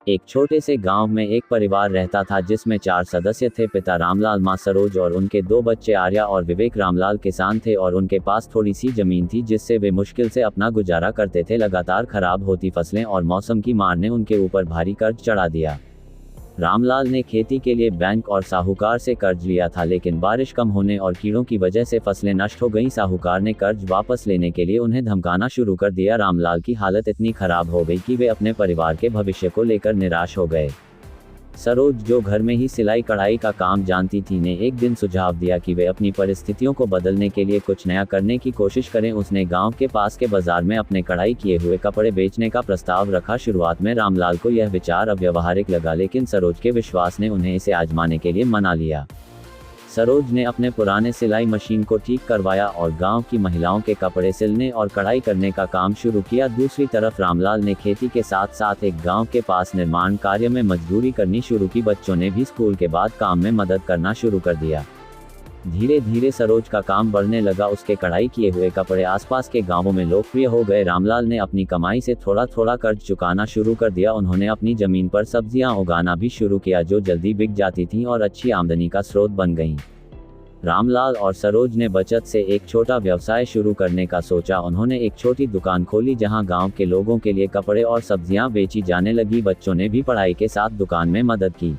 एक छोटे से गांव में एक परिवार रहता था जिसमें 4 सदस्य थे। पिता रामलाल, मां सरोज और उनके 2 बच्चे आर्या और विवेक। रामलाल किसान थे और उनके पास थोड़ी सी जमीन थी जिससे वे मुश्किल से अपना गुजारा करते थे। लगातार खराब होती फसलें और मौसम की मार ने उनके ऊपर भारी कर्ज चढ़ा दिया। रामलाल ने खेती के लिए बैंक और साहूकार से कर्ज लिया था, लेकिन बारिश कम होने और कीड़ों की वजह से फसलें नष्ट हो गईं। साहूकार ने कर्ज वापस लेने के लिए उन्हें धमकाना शुरू कर दिया। रामलाल की हालत इतनी खराब हो गई कि वे अपने परिवार के भविष्य को लेकर निराश हो गए। सरोज, जो घर में ही सिलाई कढ़ाई का काम जानती थी, ने एक दिन सुझाव दिया कि वे अपनी परिस्थितियों को बदलने के लिए कुछ नया करने की कोशिश करें। उसने गांव के पास के बाजार में अपने कढ़ाई किए हुए कपड़े बेचने का प्रस्ताव रखा। शुरुआत में रामलाल को यह विचार अव्यावहारिक लगा, लेकिन सरोज के विश्वास ने उन्हें इसे आजमाने के लिए मना लिया। सरोज ने अपने पुराने सिलाई मशीन को ठीक करवाया और गांव की महिलाओं के कपड़े सिलने और कढ़ाई करने का काम शुरू किया। दूसरी तरफ रामलाल ने खेती के साथ साथ एक गांव के पास निर्माण कार्य में मजदूरी करनी शुरू की। बच्चों ने भी स्कूल के बाद काम में मदद करना शुरू कर दिया। धीरे धीरे सरोज का काम बढ़ने लगा। उसके कढ़ाई किए हुए कपड़े आसपास के गांवों में लोकप्रिय हो गए। रामलाल ने अपनी कमाई से थोड़ा थोड़ा कर्ज चुकाना शुरू कर दिया। उन्होंने अपनी जमीन पर सब्जियां उगाना भी शुरू किया, जो जल्दी बिक जाती थीं और अच्छी आमदनी का स्रोत बन गईं। रामलाल और सरोज ने बचत से एक छोटा व्यवसाय शुरू करने का सोचा। उन्होंने एक छोटी दुकान खोली जहां गांव के लोगों के लिए कपड़े और सब्जियां बेची जाने लगी। बच्चों ने भी पढ़ाई के साथ दुकान में मदद की।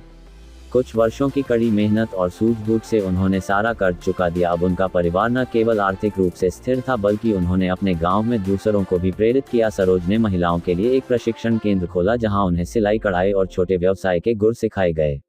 कुछ वर्षों की कड़ी मेहनत और सूझबूझ से उन्होंने सारा कर्ज चुका दिया। अब उनका परिवार न केवल आर्थिक रूप से स्थिर था, बल्कि उन्होंने अपने गांव में दूसरों को भी प्रेरित किया। सरोज ने महिलाओं के लिए एक प्रशिक्षण केंद्र खोला जहां उन्हें सिलाई, कढ़ाई और छोटे व्यवसाय के गुर सिखाए गए।